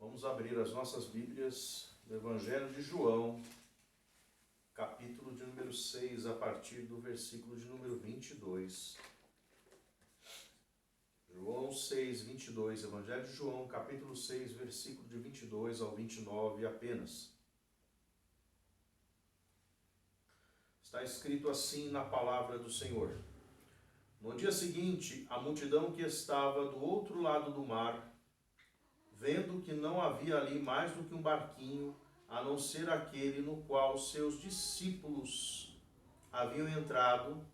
Vamos abrir as nossas Bíblias no Evangelho de João, capítulo de número 6, a partir do versículo de número 22. João 6, 22, Evangelho de João, capítulo 6, versículo de 22 ao 29 apenas. Está escrito assim na palavra do Senhor. No dia seguinte, a multidão que estava do outro lado do mar, vendo que não havia ali mais do que um barquinho, a não ser aquele no qual seus discípulos haviam entrado,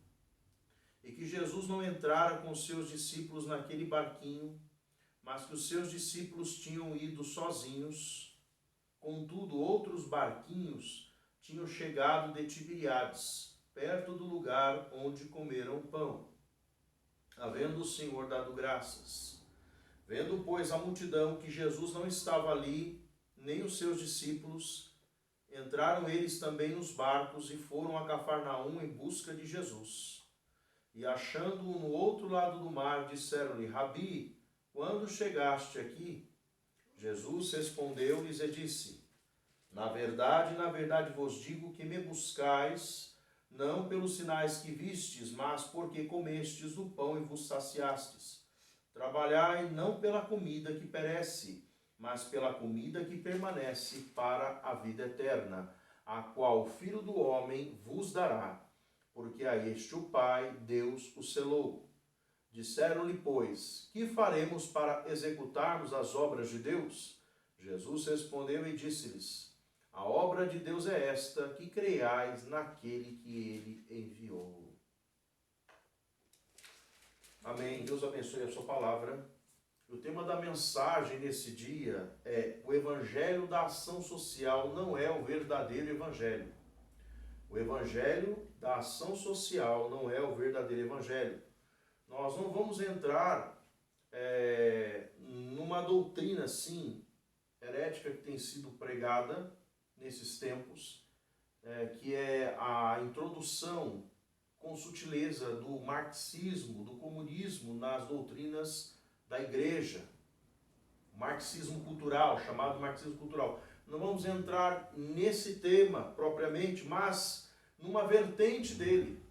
e que Jesus não entrara com seus discípulos naquele barquinho, mas que os seus discípulos tinham ido sozinhos. Contudo, outros barquinhos tinham chegado de Tiberíades, perto do lugar onde comeram o pão, havendo o Senhor dado graças. Vendo, pois, a multidão que Jesus não estava ali, nem os seus discípulos, entraram eles também nos barcos e foram a Cafarnaum em busca de Jesus. E achando-o no outro lado do mar, disseram-lhe: Rabi, quando chegaste aqui? Jesus respondeu-lhes e disse: na verdade vos digo que me buscais, não pelos sinais que vistes, mas porque comestes do pão e vos saciastes. Trabalhai não pela comida que perece, mas pela comida que permanece para a vida eterna, a qual o Filho do Homem vos dará, porque a este o Pai, Deus, o selou. Disseram-lhe, pois, que faremos para executarmos as obras de Deus? Jesus respondeu e disse-lhes: a obra de Deus é esta, que creiais naquele que ele enviou. Amém. Deus abençoe a sua palavra. O tema da mensagem nesse dia é: o evangelho da ação social não é o verdadeiro evangelho. O evangelho da ação social não é o verdadeiro evangelho. Nós não vamos entrar numa doutrina, assim, herética que tem sido pregada nesses tempos, que é a introdução com sutileza do marxismo, do comunismo nas doutrinas da igreja. Marxismo cultural, chamado marxismo cultural. Não vamos entrar nesse tema propriamente, mas numa vertente dele.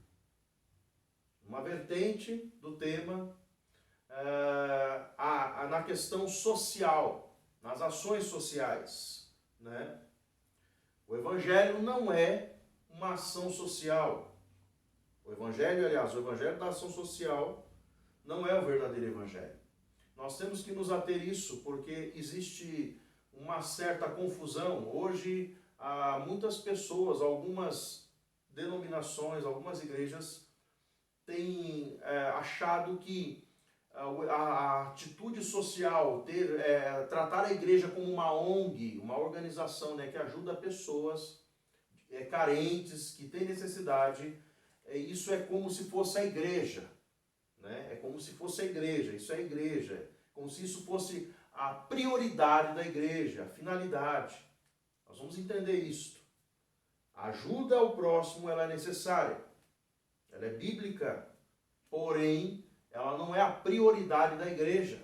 Uma vertente do tema na questão social, nas ações sociais, né? O evangelho não é uma ação social. O evangelho da ação social não é o verdadeiro evangelho. Nós temos que nos ater isso, porque existe uma certa confusão. Hoje, há muitas pessoas, algumas denominações, algumas igrejas, têm achado que a atitude social, tratar a igreja como uma ONG, uma organização, né, que ajuda pessoas carentes, que têm necessidade, isso é como se fosse a igreja, né? É como se fosse a igreja, isso é a igreja, como se isso fosse a prioridade da igreja, a finalidade. Nós vamos entender isto. A ajuda ao próximo, ela é necessária, ela é bíblica, porém, ela não é a prioridade da igreja.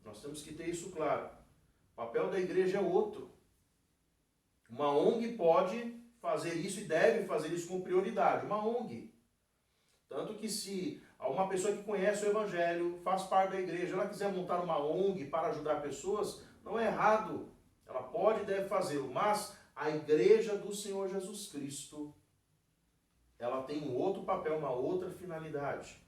Nós temos que ter isso claro. O papel da igreja é outro. Uma ONG pode fazer isso e deve fazer isso com prioridade. Uma ONG. Tanto que se uma pessoa que conhece o Evangelho, faz parte da igreja, ela quiser montar uma ONG para ajudar pessoas, não é errado. Ela pode e deve fazê-lo. Mas a igreja do Senhor Jesus Cristo, ela tem um outro papel, uma outra finalidade.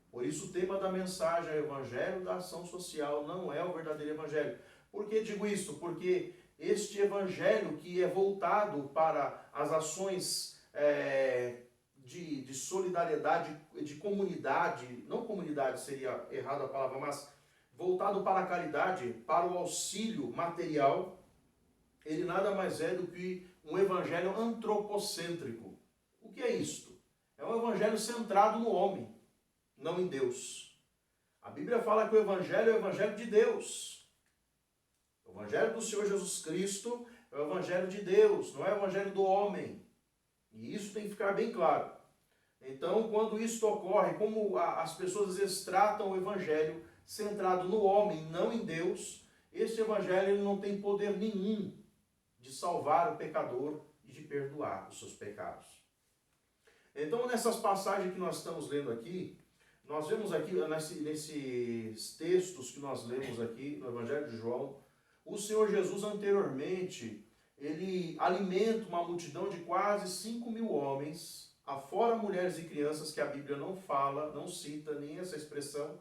Por isso o tema da mensagem é o evangelho da ação social, não é o verdadeiro evangelho. Por que digo isso? Porque este evangelho que é voltado para as ações de solidariedade, de comunidade, não comunidade seria errada a palavra, mas voltado para a caridade, para o auxílio material, ele nada mais é do que um evangelho antropocêntrico. O que é isto? É um evangelho centrado no homem, não em Deus. A Bíblia fala que o evangelho é o evangelho de Deus. O evangelho do Senhor Jesus Cristo é o evangelho de Deus, não é o evangelho do homem. E isso tem que ficar bem claro. Então, quando isso ocorre, como as pessoas às vezes tratam o evangelho centrado no homem, não em Deus, este evangelho ele não tem poder nenhum de salvar o pecador e de perdoar os seus pecados. Então, nessas passagens que nós estamos lendo aqui, nós vemos aqui, nesses textos que nós lemos aqui no Evangelho de João, o Senhor Jesus anteriormente, ele alimenta uma multidão de quase 5.000 homens, afora mulheres e crianças, que a Bíblia não fala, não cita nem essa expressão,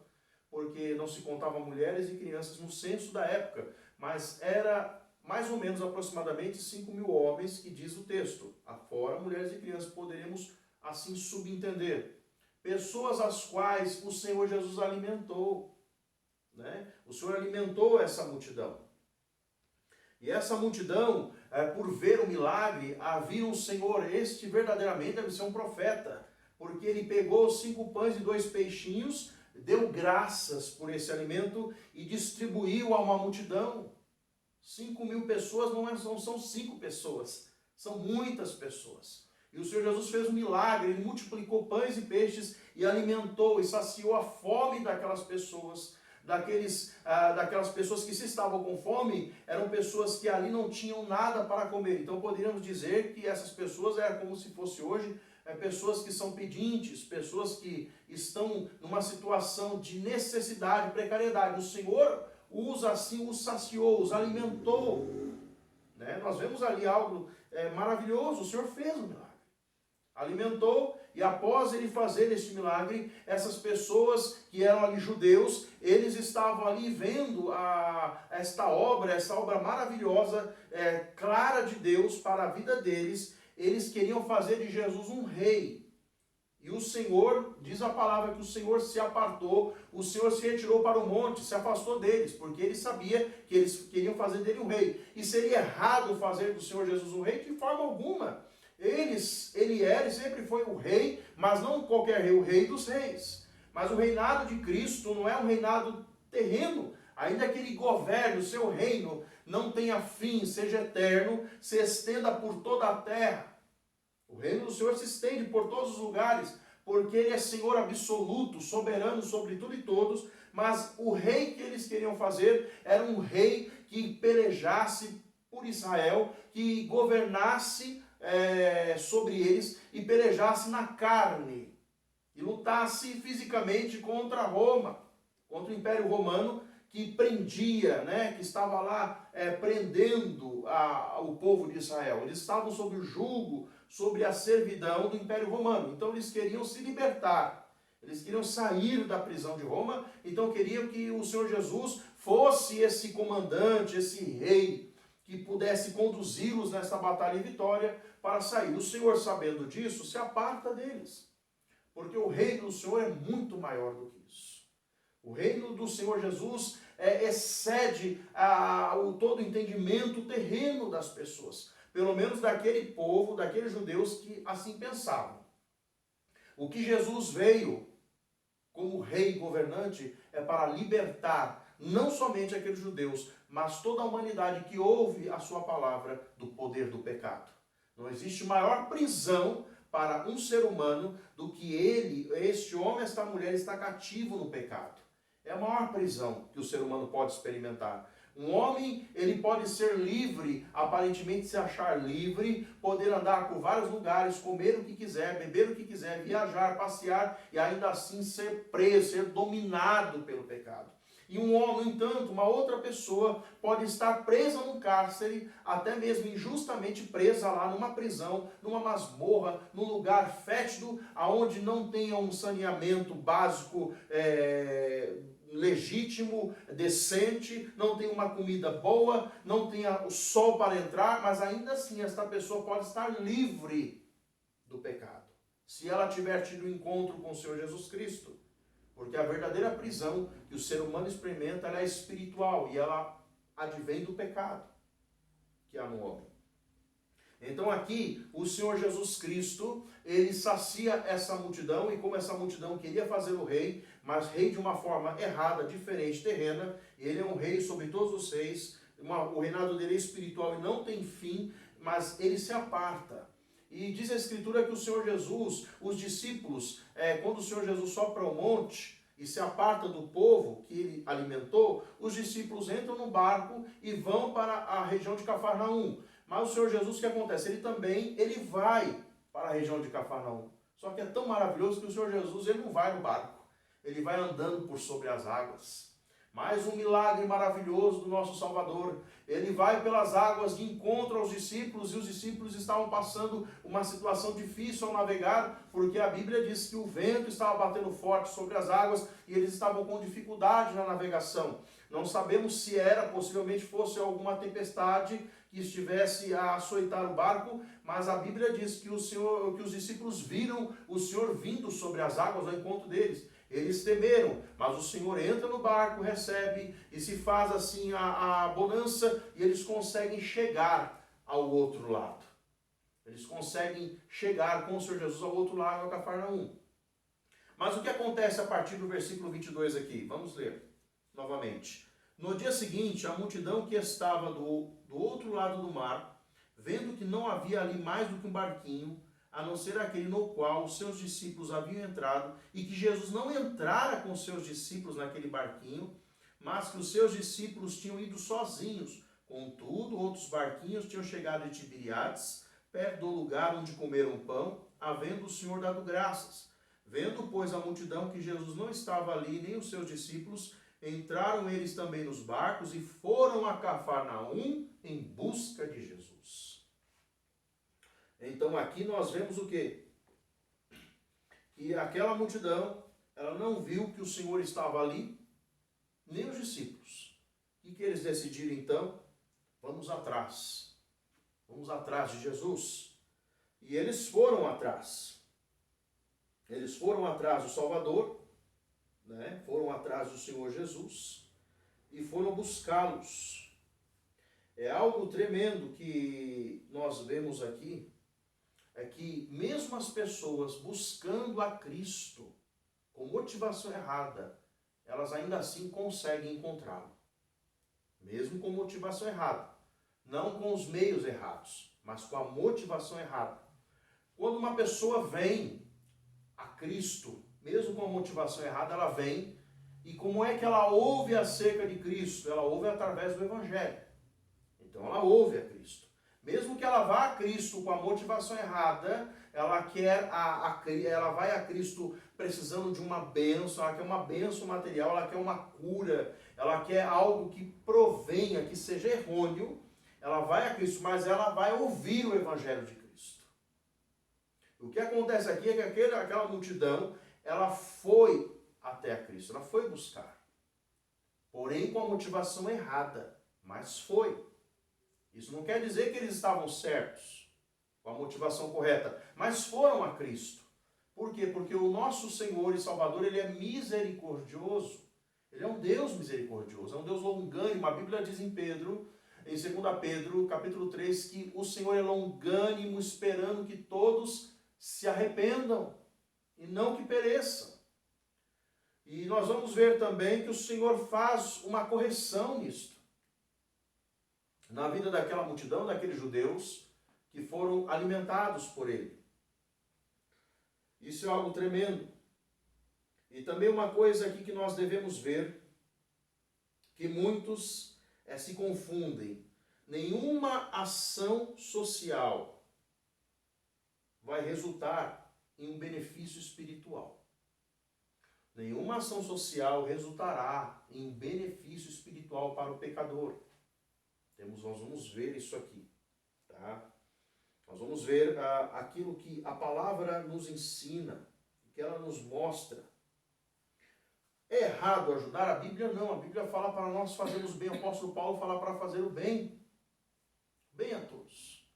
porque não se contava mulheres e crianças no censo da época, mas era mais ou menos aproximadamente 5.000 homens, que diz o texto. Afora mulheres e crianças, poderíamos assim subentender. Pessoas as quais o Senhor Jesus alimentou, né? O Senhor alimentou essa multidão. E essa multidão, por ver o milagre, viram o Senhor, este verdadeiramente deve ser um profeta, porque ele pegou 5 pães e 2 peixinhos, deu graças por esse alimento e distribuiu a uma multidão. 5.000 pessoas não são 5 pessoas, são muitas pessoas. E o Senhor Jesus fez um milagre, ele multiplicou pães e peixes e alimentou e saciou a fome daquelas pessoas. Daquelas pessoas que, se estavam com fome, eram pessoas que ali não tinham nada para comer. Então poderíamos dizer que essas pessoas eram como se fosse hoje, pessoas que são pedintes, pessoas que estão numa situação de necessidade, precariedade. O Senhor os assim, os saciou, os alimentou. Né? Nós vemos ali algo maravilhoso, o Senhor fez um milagre. Alimentou, e após ele fazer este milagre, essas pessoas que eram ali judeus, eles estavam ali vendo essa obra maravilhosa, clara de Deus para a vida deles. Eles queriam fazer de Jesus um rei. E o Senhor, diz a palavra que o Senhor se apartou, o Senhor se retirou para o monte, se afastou deles, porque ele sabia que eles queriam fazer dele um rei. E seria errado fazer do Senhor Jesus um rei? De forma alguma. Ele sempre foi o rei, mas não qualquer rei, o rei dos reis. Mas o reinado de Cristo não é um reinado terreno, ainda que ele governe, o seu reino não tenha fim, seja eterno, se estenda por toda a terra. O reino do Senhor se estende por todos os lugares, porque ele é Senhor absoluto, soberano sobre tudo e todos, mas o rei que eles queriam fazer era um rei que pelejasse por Israel, que governasse sobre eles e pelejasse na carne e lutasse fisicamente contra Roma, contra o Império Romano, que prendia, que estava lá prendendo o povo de Israel. Eles estavam sob o jugo, sobre a servidão do Império Romano. Então eles queriam se libertar, eles queriam sair da prisão de Roma, então queriam que o Senhor Jesus fosse esse comandante, esse rei, que pudesse conduzi-los nessa batalha e vitória para sair. O Senhor, sabendo disso, se aparta deles, porque o reino do Senhor é muito maior do que isso. O reino do Senhor Jesus excede todo o entendimento terreno das pessoas, pelo menos daquele povo, daqueles judeus que assim pensavam. O que Jesus veio como rei governante é para libertar não somente aqueles judeus, mas toda a humanidade que ouve a sua palavra do poder do pecado. Não existe maior prisão para um ser humano do que este homem, esta mulher está cativo no pecado. É a maior prisão que o ser humano pode experimentar. Um homem, ele pode ser livre, aparentemente se achar livre, poder andar por vários lugares, comer o que quiser, beber o que quiser, viajar, passear e ainda assim ser preso, ser dominado pelo pecado. E um homem, no entanto, uma outra pessoa pode estar presa num cárcere, até mesmo injustamente presa lá numa prisão, numa masmorra, num lugar fétido, aonde não tenha um saneamento básico legítimo, decente, não tem uma comida boa, não tenha o sol para entrar, mas ainda assim esta pessoa pode estar livre do pecado, se ela tiver tido um encontro com o Senhor Jesus Cristo. Porque a verdadeira prisão que o ser humano experimenta, ela é espiritual e ela advém do pecado que há no homem. Então aqui, o Senhor Jesus Cristo, ele sacia essa multidão, e como essa multidão queria fazer o rei, mas rei de uma forma errada, diferente, terrena, ele é um rei sobre todos os reis, o reinado dele é espiritual e não tem fim, mas ele se aparta. E diz a Escritura que o Senhor Jesus, os discípulos, quando o Senhor Jesus sobe para o monte, e se aparta do povo que ele alimentou, os discípulos entram no barco e vão para a região de Cafarnaum. Mas o Senhor Jesus, o que acontece? Ele vai para a região de Cafarnaum. Só que é tão maravilhoso que o Senhor Jesus ele não vai no barco. Ele vai andando por sobre as águas. Mais um milagre maravilhoso do nosso Salvador. Ele vai pelas águas de encontro aos discípulos, e os discípulos estavam passando uma situação difícil ao navegar, porque a Bíblia diz que o vento estava batendo forte sobre as águas e eles estavam com dificuldade na navegação. Não sabemos se possivelmente fosse alguma tempestade que estivesse a açoitar o barco, mas a Bíblia diz que os discípulos viram o Senhor vindo sobre as águas ao encontro deles. Eles temeram, mas o Senhor entra no barco, recebe e se faz assim a bonança e eles conseguem chegar ao outro lado. Eles conseguem chegar com o Senhor Jesus ao outro lado, a Cafarnaum. Mas o que acontece a partir do versículo 22 aqui? Vamos ler novamente. No dia seguinte, a multidão que estava do outro lado do mar, vendo que não havia ali mais do que um barquinho, a não ser aquele no qual os seus discípulos haviam entrado, e que Jesus não entrara com os seus discípulos naquele barquinho, mas que os seus discípulos tinham ido sozinhos. Contudo, outros barquinhos tinham chegado de Tiberíades, perto do lugar onde comeram pão, havendo o Senhor dado graças. Vendo, pois, a multidão que Jesus não estava ali, nem os seus discípulos, entraram eles também nos barcos e foram a Cafarnaum em busca de Jesus. Então aqui nós vemos o quê? Que aquela multidão, ela não viu que o Senhor estava ali, nem os discípulos. O que eles decidiram então? Vamos atrás. Vamos atrás de Jesus. E eles foram atrás. Eles foram atrás do Salvador, né? Foram atrás do Senhor Jesus e foram buscá-los. É algo tremendo que nós vemos aqui, é que mesmo as pessoas buscando a Cristo com motivação errada, elas ainda assim conseguem encontrá-lo. Mesmo com motivação errada. Não com os meios errados, mas com a motivação errada. Quando uma pessoa vem a Cristo, mesmo com a motivação errada, ela vem. E como é que ela ouve acerca de Cristo? Ela ouve através do Evangelho. Então ela ouve a Cristo. Mesmo que ela vá a Cristo com a motivação errada, ela vai a Cristo precisando de uma bênção, ela quer uma bênção material, ela quer uma cura, ela quer algo que provenha, que seja errôneo. Ela vai a Cristo, mas ela vai ouvir o Evangelho de Cristo. O que acontece aqui é que aquela multidão, ela foi até a Cristo, ela foi buscar. Porém com a motivação errada, mas foi. Isso não quer dizer que eles estavam certos, com a motivação correta, mas foram a Cristo. Por quê? Porque o nosso Senhor e Salvador, ele é misericordioso. Ele é um Deus misericordioso, é um Deus longânimo. A Bíblia diz em 2 Pedro, capítulo 3, que o Senhor é longânimo, esperando que todos se arrependam e não que pereçam. E nós vamos ver também que o Senhor faz uma correção nisto. Na vida daquela multidão, daqueles judeus que foram alimentados por ele. Isso é algo tremendo. E também uma coisa aqui que nós devemos ver, que muitos se confundem. Nenhuma ação social vai resultar em um benefício espiritual. Nenhuma ação social resultará em um benefício espiritual para o pecador. Nós vamos ver isso aqui, tá? Nós vamos ver aquilo que a palavra nos ensina, que ela nos mostra. É errado ajudar? A Bíblia não. A Bíblia fala para nós fazermos bem. O apóstolo Paulo fala para fazer o bem. Bem a todos.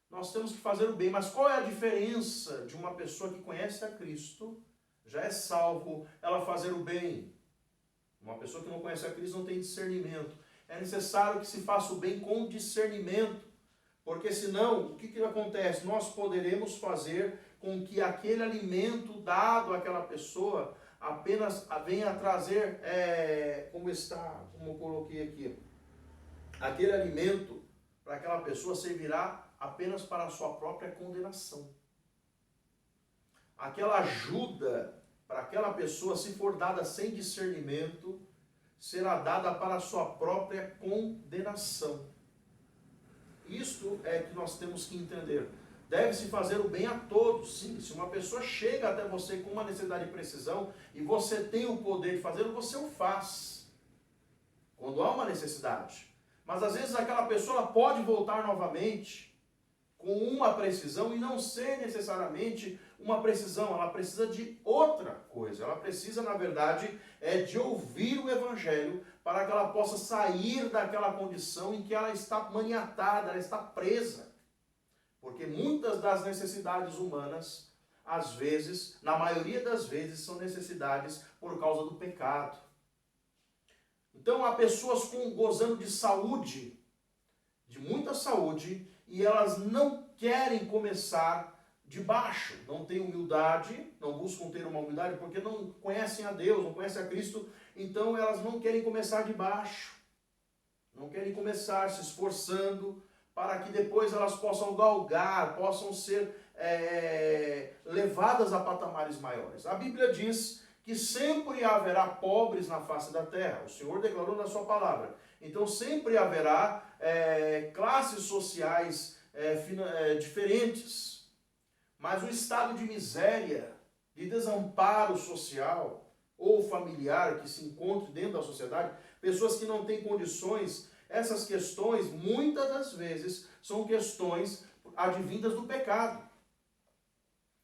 Nós temos que fazer o bem. Mas qual é a diferença de uma pessoa que conhece a Cristo, já é salvo, ela fazer o bem? Uma pessoa que não conhece a Cristo não tem discernimento. É necessário que se faça o bem com discernimento, porque senão, o que acontece? Nós poderemos fazer com que aquele alimento dado àquela pessoa apenas venha a trazer, como eu coloquei aqui, aquele alimento para aquela pessoa servirá apenas para a sua própria condenação. Aquela ajuda para aquela pessoa, se for dada sem discernimento, será dada para a sua própria condenação. Isto é que nós temos que entender. Deve-se fazer o bem a todos, sim. Se uma pessoa chega até você com uma necessidade de precisão e você tem o poder de fazê-lo, você o faz. Quando há uma necessidade. Mas às vezes aquela pessoa ela pode voltar novamente com uma precisão e não ser necessariamente uma precisão, ela precisa de outra coisa. Ela precisa, na verdade, de ouvir o Evangelho para que ela possa sair daquela condição em que ela está maniatada, ela está presa. Porque muitas das necessidades humanas, às vezes, na maioria das vezes, são necessidades por causa do pecado. Então, há pessoas gozando de saúde, de muita saúde, e elas não querem começar de baixo, não têm humildade, não buscam ter uma humildade porque não conhecem a Deus, não conhecem a Cristo, então elas não querem começar de baixo, não querem começar se esforçando para que depois elas possam galgar, possam ser levadas a patamares maiores. A Bíblia diz que sempre haverá pobres na face da terra, o Senhor declarou na sua palavra. Então sempre haverá classes sociais diferentes. Mas o estado de miséria, de desamparo social ou familiar que se encontre dentro da sociedade, pessoas que não têm condições, essas questões, muitas das vezes, são questões advindas do pecado.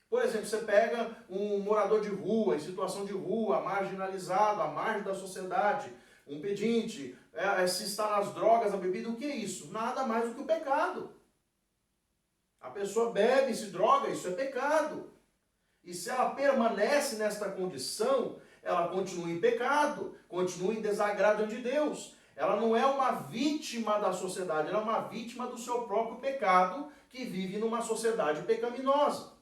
Por exemplo, você pega um morador de rua, em situação de rua, marginalizado, à margem da sociedade, um pedinte, se está nas drogas, na bebida, o que é isso? Nada mais do que o pecado. A pessoa bebe, se droga, isso é pecado. E se ela permanece nesta condição, ela continua em pecado, continua em desagrado de Deus. Ela não é uma vítima da sociedade, ela é uma vítima do seu próprio pecado, que vive numa sociedade pecaminosa.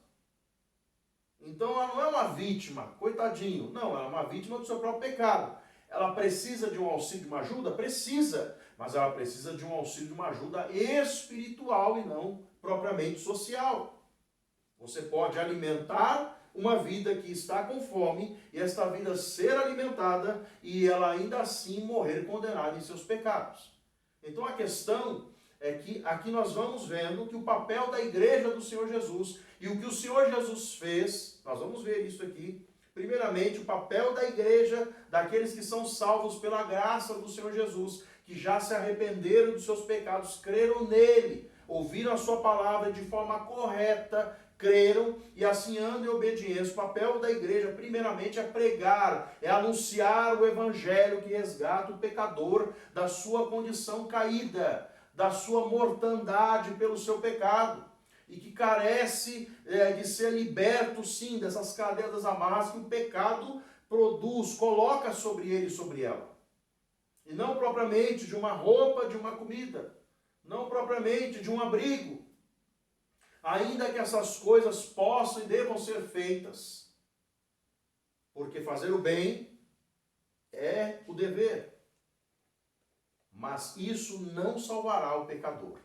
Então ela não é uma vítima, coitadinho. Não, ela é uma vítima do seu próprio pecado. Ela precisa de um auxílio, de uma ajuda? Precisa. Mas ela precisa de um auxílio, de uma ajuda espiritual e não propriamente social. Você pode alimentar uma vida que está com fome e esta vida ser alimentada e ela ainda assim morrer condenada em seus pecados. Então a questão é que aqui nós vamos vendo que o papel da igreja do Senhor Jesus e o que o Senhor Jesus fez, nós vamos ver isso aqui. Primeiramente, o papel da igreja, daqueles que são salvos pela graça do Senhor Jesus, que já se arrependeram dos seus pecados, creram nele, ouviram a sua palavra de forma correta, creram e assim andam em obediência. O papel da igreja, primeiramente, é pregar, é anunciar o evangelho que resgata o pecador da sua condição caída, da sua mortandade pelo seu pecado, e que carece de ser liberto, sim, dessas cadeias das amarras que o pecado produz, coloca sobre ele e sobre ela. E não propriamente de uma roupa, de uma comida, não propriamente de um abrigo, ainda que essas coisas possam e devam ser feitas, porque fazer o bem é o dever. Mas isso não salvará o pecador.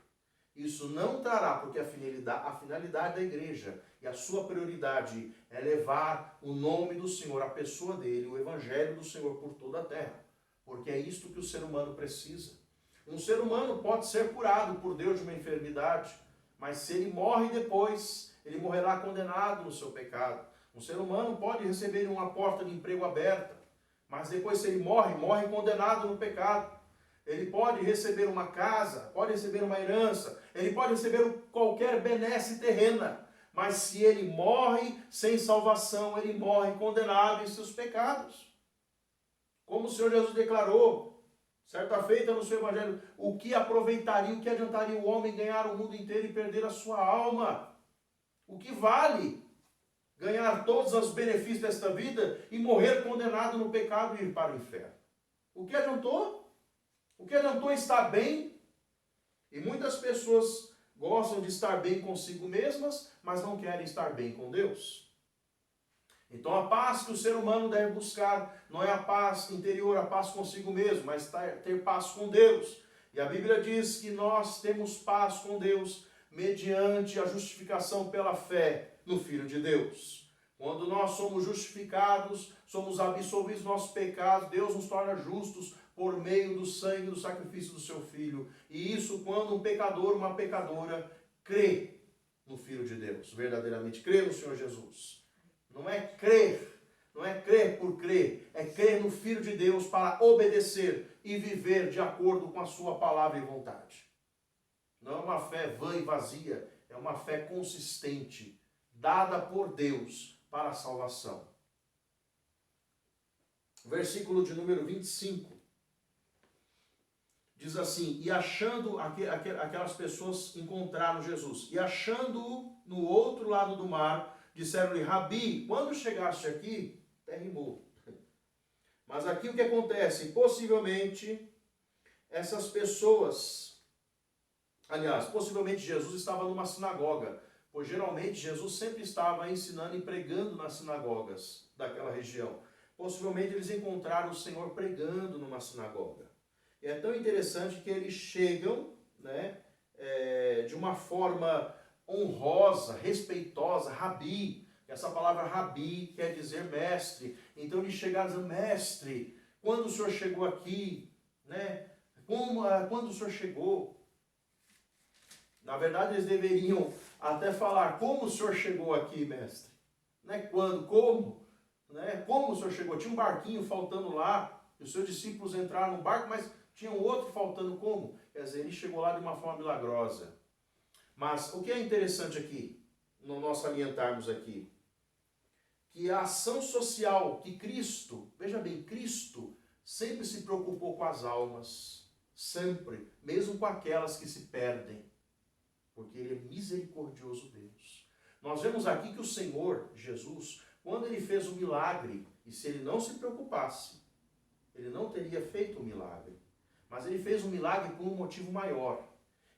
Isso não trará, porque a finalidade da igreja e a sua prioridade é levar o nome do Senhor, a pessoa dele, o evangelho do Senhor por toda a terra. Porque é isto que o ser humano precisa. Um ser humano pode ser curado por Deus de uma enfermidade, mas se ele morre depois, ele morrerá condenado no seu pecado. Um ser humano pode receber uma porta de emprego aberta, mas depois se ele morre, morre condenado no pecado. Ele pode receber uma casa, pode receber uma herança, ele pode receber qualquer benesse terrena, mas se ele morre sem salvação, ele morre condenado em seus pecados. Como o Senhor Jesus declarou, certa feita no seu evangelho, o que aproveitaria, o que adiantaria o homem ganhar o mundo inteiro e perder a sua alma? O que vale ganhar todos os benefícios desta vida e morrer condenado no pecado e ir para o inferno? O que adiantou? O que adiantou estar bem? E muitas pessoas gostam de estar bem consigo mesmas, mas não querem estar bem com Deus. Então a paz que o ser humano deve buscar não é a paz interior, a paz consigo mesmo, mas ter paz com Deus. E a Bíblia diz que nós temos paz com Deus mediante a justificação pela fé no Filho de Deus. Quando nós somos justificados, somos absolvidos dos nossos pecados, Deus nos torna justos por meio do sangue do sacrifício do seu Filho. E isso quando um pecador, uma pecadora, crê no Filho de Deus, verdadeiramente crê no Senhor Jesus. Não é crer por crer, é crer no Filho de Deus para obedecer e viver de acordo com a sua palavra e vontade. Não é uma fé vã e vazia, é uma fé consistente, dada por Deus para a salvação. Versículo de número 25. Diz assim, e achando, aquelas pessoas encontraram Jesus, e achando-o no outro lado do mar, disseram-lhe, Rabi, quando chegaste aqui, até rimou. Mas aqui o que acontece? Possivelmente, essas pessoas, aliás, possivelmente Jesus estava numa sinagoga, pois geralmente Jesus sempre estava ensinando e pregando nas sinagogas daquela região. Possivelmente eles encontraram o Senhor pregando numa sinagoga. E é tão interessante que eles chegam, né, de uma forma honrosa, respeitosa, rabi. Essa palavra rabi quer dizer mestre. Então eles chegaram dizendo, mestre, quando o senhor chegou aqui, né? Quando o senhor chegou? Na verdade eles deveriam até falar, como o senhor chegou aqui, mestre? Né? Quando? Como? Né? Como o senhor chegou? Tinha um barquinho faltando lá, e os seus discípulos entraram no barco, mas tinha um outro faltando como? Quer dizer, ele chegou lá de uma forma milagrosa. Mas o que é interessante aqui, no nós salientarmos aqui, que a ação social que Cristo, veja bem, Cristo sempre se preocupou com as almas, sempre, mesmo com aquelas que se perdem, porque Ele é misericordioso Deus. Nós vemos aqui que o Senhor, Jesus, quando Ele fez o milagre, e se Ele não se preocupasse, Ele não teria feito o milagre, mas Ele fez o milagre por um motivo maior.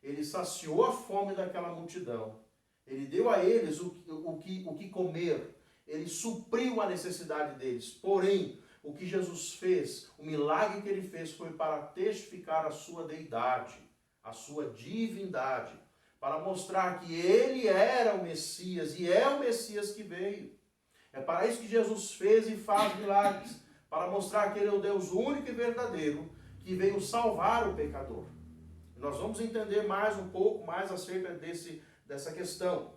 Ele saciou a fome daquela multidão, Ele deu a eles o que comer, Ele supriu a necessidade deles. Porém, o que Jesus fez, o milagre que Ele fez foi para testificar a sua deidade, a sua divindade, para mostrar que Ele era o Messias e é o Messias que veio. É para isso que Jesus fez e faz milagres, para mostrar que Ele é o Deus único e verdadeiro, que veio salvar o pecador. Nós vamos entender mais um pouco mais acerca dessa questão.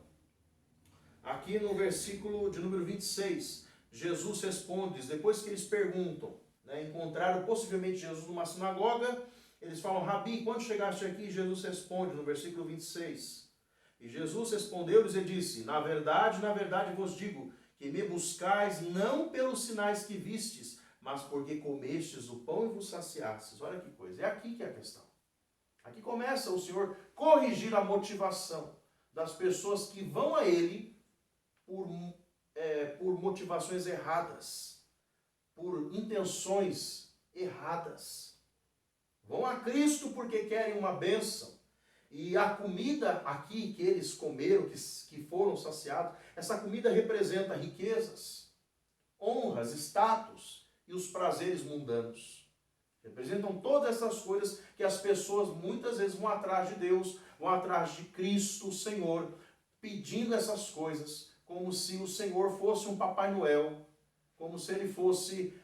Aqui no versículo de número 26, Jesus responde, depois que eles perguntam, né, encontraram possivelmente Jesus numa sinagoga, eles falam, Rabi, quando chegaste aqui? Jesus responde no versículo 26. E Jesus respondeu-lhes e disse, na verdade vos digo, que me buscais não pelos sinais que vistes, mas porque comestes o pão e vos saciastes. Olha que coisa, é aqui que é a questão. Aqui começa o Senhor corrigir a motivação das pessoas que vão a Ele por motivações erradas, por intenções erradas. Vão a Cristo porque querem uma bênção. E a comida aqui que eles comeram, que foram saciados, essa comida representa riquezas, honras, status e os prazeres mundanos. Representam todas essas coisas que as pessoas muitas vezes vão atrás de Deus, vão atrás de Cristo, o Senhor, pedindo essas coisas, como se o Senhor fosse um Papai Noel, como se ele fosse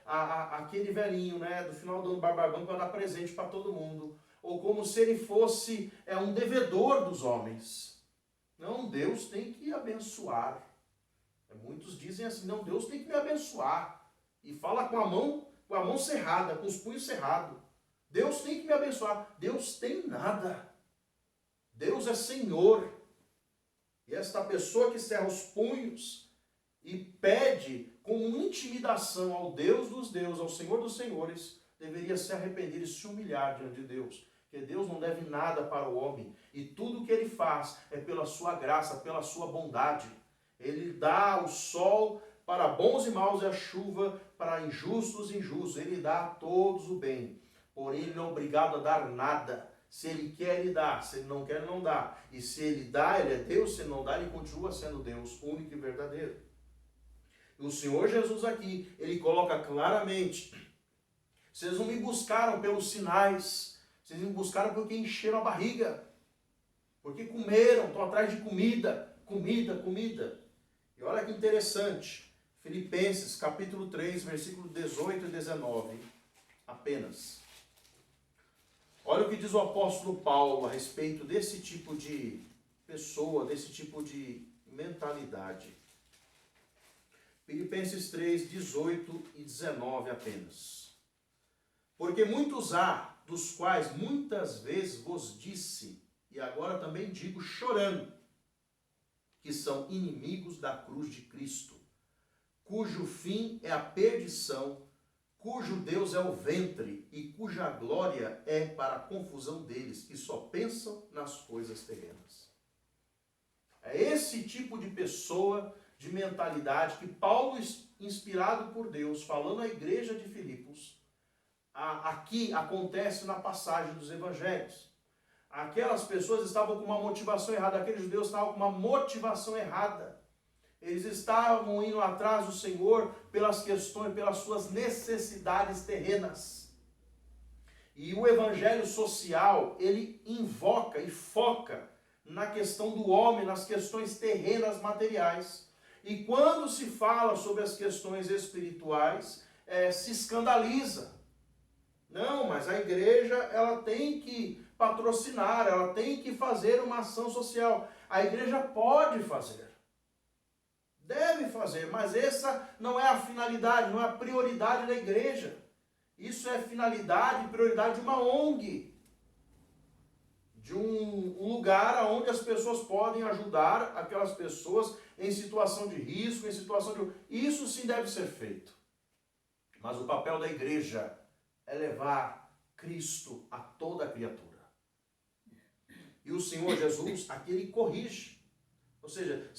aquele velhinho, né, do final do ano barbarbão que vai dar presente para todo mundo, ou como se ele fosse um devedor dos homens. Não, Deus tem que abençoar. Muitos dizem assim, não, Deus tem que me abençoar. E fala com a mão cerrada, com os punhos cerrados. Deus tem que me abençoar. Deus tem nada. Deus é Senhor. E esta pessoa que cerra os punhos e pede com intimidação ao Deus dos deuses, ao Senhor dos senhores, deveria se arrepender e se humilhar diante de Deus. Porque Deus não deve nada para o homem. E tudo o que Ele faz é pela sua graça, pela sua bondade. Ele dá o sol para bons e maus e a chuva para injustos e injustos. Ele dá a todos o bem. Porém, Ele não é obrigado a dar nada. Se Ele quer, Ele dá. Se Ele não quer, Ele não dá. E se Ele dá, Ele é Deus. Se Ele não dá, Ele continua sendo Deus, único e verdadeiro. E o Senhor Jesus aqui, Ele coloca claramente, vocês não me buscaram pelos sinais, vocês me buscaram porque encheram a barriga, porque comeram, estão atrás de comida. E olha que interessante, Filipenses capítulo 3, versículo 18 e 19, apenas. Olha o que diz o apóstolo Paulo a respeito desse tipo de pessoa, desse tipo de mentalidade. Filipenses 3, 18 e 19 apenas. Porque muitos há, dos quais muitas vezes vos disse, e agora também digo chorando, que são inimigos da cruz de Cristo, cujo fim é a perdição, cujo Deus é o ventre e cuja glória é para a confusão deles, que só pensam nas coisas terrenas. É esse tipo de pessoa, de mentalidade, que Paulo, inspirado por Deus, falando à igreja de Filipos, aqui acontece na passagem dos evangelhos. Aquelas pessoas estavam com uma motivação errada, aqueles judeus estavam com uma motivação errada. Eles estavam indo atrás do Senhor pelas questões, pelas suas necessidades terrenas. E o evangelho social, ele invoca e foca na questão do homem, nas questões terrenas materiais. E quando se fala sobre as questões espirituais, se escandaliza. Não, mas a igreja, ela tem que patrocinar, ela tem que fazer uma ação social. A igreja pode fazer, deve fazer, mas essa não é a finalidade, não é a prioridade da igreja. Isso é finalidade e prioridade de uma ONG, de um lugar onde as pessoas podem ajudar aquelas pessoas em situação de risco, em situação de... Isso sim deve ser feito. Mas o papel da igreja é levar Cristo a toda a criatura. E o Senhor Jesus, aqui ele corrige. Ou seja,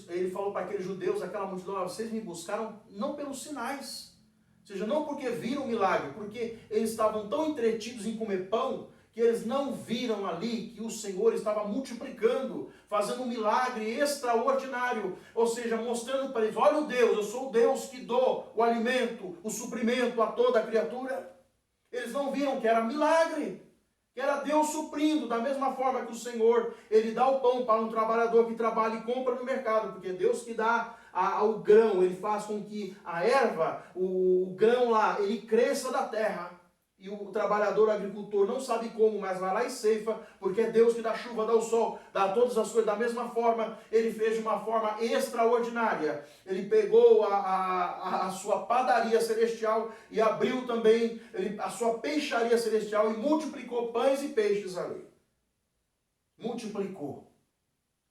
ele falou para aqueles judeus, aquela multidão, vocês me buscaram não pelos sinais. Ou seja, não porque viram o milagre, porque eles estavam tão entretidos em comer pão, que eles não viram ali que o Senhor estava multiplicando, fazendo um milagre extraordinário. Ou seja, mostrando para eles, olha o Deus, eu sou o Deus que dou o alimento, o suprimento a toda a criatura. Eles não viram que era milagre, que era Deus suprindo, da mesma forma que o Senhor, ele dá o pão para um trabalhador que trabalha e compra no mercado, porque é Deus que dá o grão, ele faz com que a erva, o grão lá, ele cresça da terra. E o trabalhador, o agricultor, não sabe como, mas vai lá e ceifa, porque é Deus que dá chuva, dá o sol, dá todas as coisas. Da mesma forma, ele fez de uma forma extraordinária. Ele pegou a sua padaria celestial e abriu também a sua peixaria celestial e multiplicou pães e peixes ali. Multiplicou.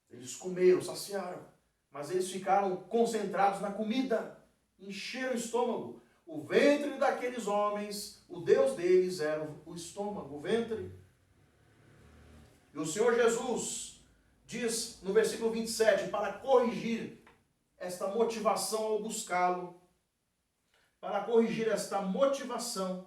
Eles comeram, saciaram, mas eles ficaram concentrados na comida, encheram o estômago. O ventre daqueles homens, o Deus deles era o estômago, o ventre. E o Senhor Jesus diz no versículo 27, para corrigir esta motivação ao buscá-lo, para corrigir esta motivação,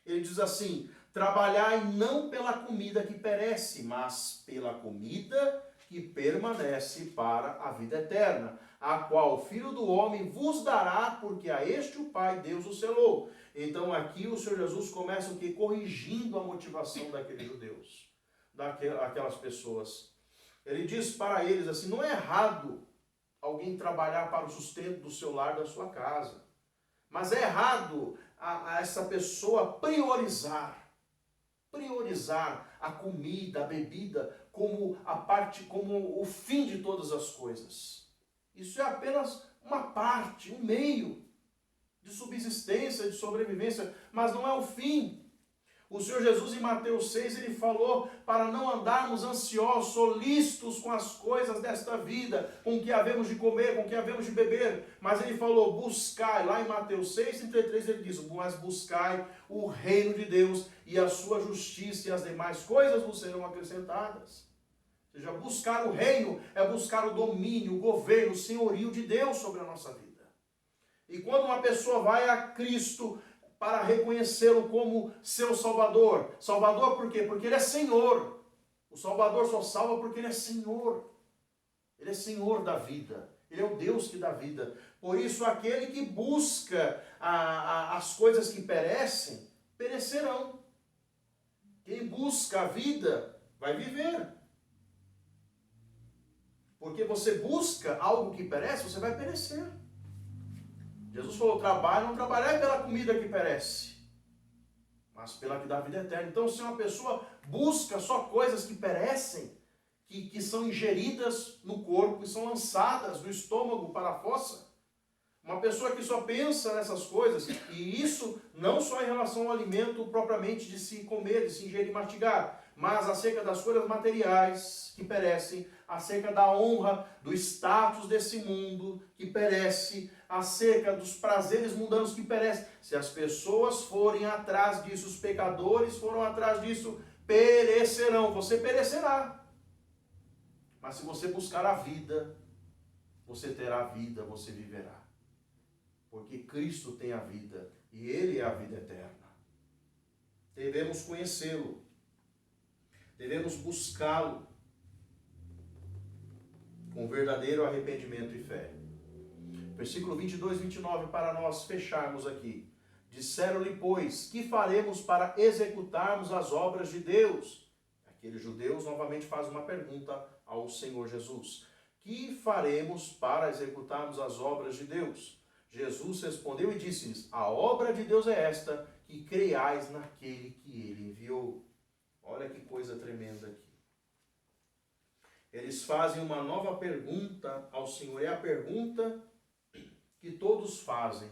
ele diz assim, trabalhai não pela comida que perece, mas pela comida que permanece para a vida eterna, a qual o Filho do Homem vos dará, porque a este o Pai Deus o selou. Então aqui o Senhor Jesus começa o quê? Corrigindo a motivação daqueles judeus, daquelas pessoas. Ele diz para eles assim, não é errado alguém trabalhar para o sustento do seu lar, da sua casa, mas é errado a essa pessoa priorizar a comida, a bebida, como como o fim de todas as coisas. Isso é apenas uma parte, um meio de subsistência, de sobrevivência, mas não é o fim. O Senhor Jesus em Mateus 6, ele falou para não andarmos ansiosos, solícitos com as coisas desta vida, com o que havemos de comer, com o que havemos de beber. Mas ele falou, buscai, lá em Mateus 6, 33 ele diz, mas buscai o reino de Deus e a sua justiça e as demais coisas vos serão acrescentadas. Ou seja, buscar o reino é buscar o domínio, o governo, o senhorio de Deus sobre a nossa vida. E quando uma pessoa vai a Cristo para reconhecê-lo como seu Salvador. Salvador por quê? Porque ele é Senhor. O Salvador só salva porque ele é Senhor. Ele é Senhor da vida. Ele é o Deus que dá vida. Por isso, aquele que busca as coisas que perecem, perecerão. Quem busca a vida, vai viver. Porque você busca algo que perece, você vai perecer. Jesus falou, não trabalhar pela comida que perece, mas pela que dá vida eterna. Então, se uma pessoa busca só coisas que perecem, que são ingeridas no corpo e são lançadas do estômago para a fossa, uma pessoa que só pensa nessas coisas, e isso não só em relação ao alimento propriamente de se comer, de se ingerir e mastigar, mas acerca das coisas materiais que perecem, acerca da honra, do status desse mundo que perece, acerca dos prazeres mundanos que perecem. Se as pessoas forem atrás disso, os pecadores foram atrás disso, perecerão. Você perecerá. Mas se você buscar a vida, você terá vida, você viverá. Porque Cristo tem a vida e Ele é a vida eterna. Devemos conhecê-lo. Devemos buscá-lo com verdadeiro arrependimento e fé. Versículo 22 e 29, para nós fecharmos aqui. Disseram-lhe, pois, que faremos para executarmos as obras de Deus? Aqueles judeus novamente fazem uma pergunta ao Senhor Jesus. Que faremos para executarmos as obras de Deus? Jesus respondeu e disse-lhes, a obra de Deus é esta, que creiais naquele que Ele enviou. Olha que coisa tremenda aqui. Eles fazem uma nova pergunta ao Senhor. É a pergunta que todos fazem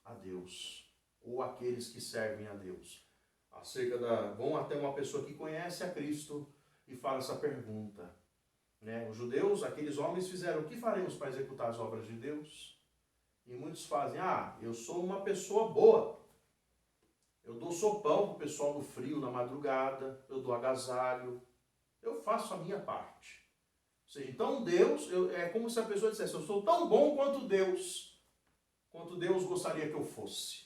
a Deus, ou aqueles que servem a Deus. Vão até uma pessoa que conhece a Cristo e fala essa pergunta. Os judeus, aqueles homens fizeram, o que faremos para executar as obras de Deus? E muitos fazem, eu sou uma pessoa boa. Eu dou sopão para o pessoal no frio, na madrugada, eu dou agasalho, eu faço a minha parte. Ou seja, então Deus, é como se a pessoa dissesse, eu sou tão bom quanto Deus gostaria que eu fosse.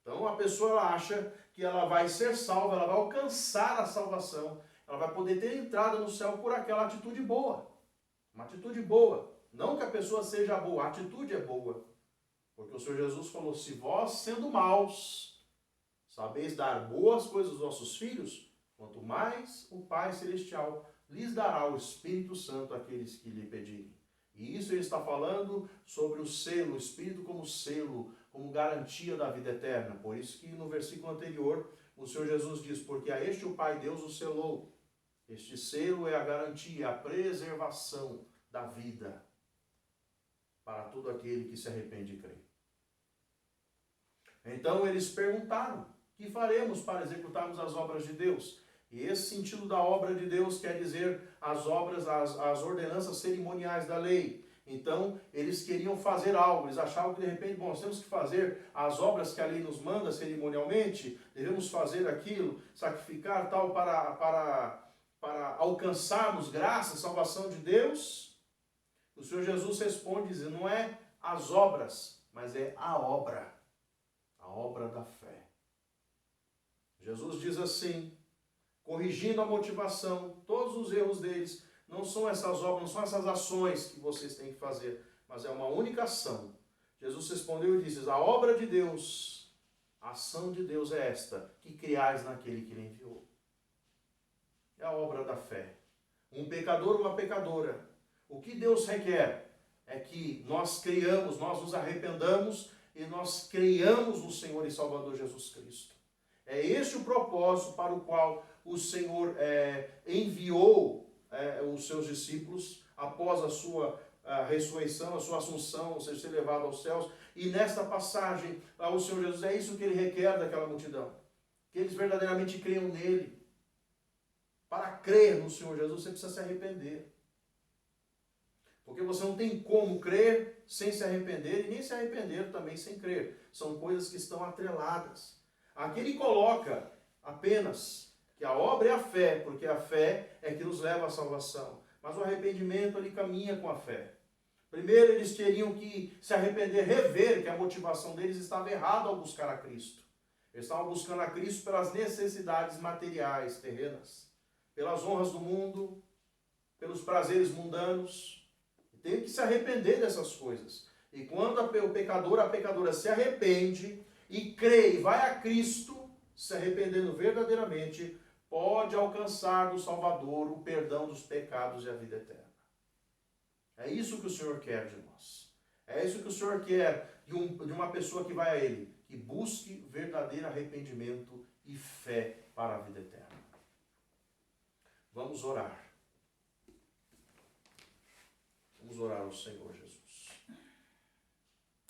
Então a pessoa ela acha que ela vai ser salva, ela vai alcançar a salvação, ela vai poder ter entrada no céu por aquela atitude boa. Uma atitude boa. Não que a pessoa seja boa, a atitude é boa. Porque o Senhor Jesus falou, se vós, sendo maus, sabeis dar boas coisas aos vossos filhos, quanto mais o Pai Celestial lhes dará o Espírito Santo àqueles que lhe pedirem. E isso ele está falando sobre o selo, o Espírito como selo, como garantia da vida eterna. Por isso que no versículo anterior, o Senhor Jesus diz, porque a este o Pai Deus o selou. Este selo é a garantia, a preservação da vida para todo aquele que se arrepende e crê. Então eles perguntaram, que faremos para executarmos as obras de Deus? E esse sentido da obra de Deus quer dizer as obras, as ordenanças cerimoniais da lei. Então, eles queriam fazer algo, eles achavam que de repente, nós temos que fazer as obras que a lei nos manda cerimonialmente, devemos fazer aquilo, sacrificar tal para alcançarmos graça, salvação de Deus. O Senhor Jesus responde dizendo, não é as obras, mas é a obra da fé. Jesus diz assim, corrigindo a motivação, todos os erros deles, não são essas obras, não são essas ações que vocês têm que fazer, mas é uma única ação. Jesus respondeu e disse, a obra de Deus, a ação de Deus é esta, que criais naquele que Ele enviou. É a obra da fé. Um pecador, uma pecadora. O que Deus requer é que nós creiamos, nós nos arrependamos e nós creiamos no Senhor e Salvador Jesus Cristo. É este o propósito para o qual o Senhor enviou os seus discípulos após a sua ressurreição, a sua assunção, ou seja, ser levado aos céus. E nesta passagem, o Senhor Jesus, é isso que Ele requer daquela multidão. Que eles verdadeiramente creiam nele. Para crer no Senhor Jesus, você precisa se arrepender. Porque você não tem como crer sem se arrepender e nem se arrepender também sem crer. São coisas que estão atreladas. Aqui ele coloca apenas que a obra é a fé, porque a fé é que nos leva à salvação. Mas o arrependimento ele caminha com a fé. Primeiro eles teriam que se arrepender, rever que a motivação deles estava errada ao buscar a Cristo. Eles estavam buscando a Cristo pelas necessidades materiais, terrenas, pelas honras do mundo, pelos prazeres mundanos. Tem que se arrepender dessas coisas. E quando o pecador, a pecadora se arrepende e crê e vai a Cristo, se arrependendo verdadeiramente, pode alcançar do Salvador o perdão dos pecados e a vida eterna. É isso que o Senhor quer de nós. É isso que o Senhor quer de uma pessoa que vai a Ele, que busque verdadeiro arrependimento e fé para a vida eterna. Vamos orar. Vamos orar ao Senhor Jesus.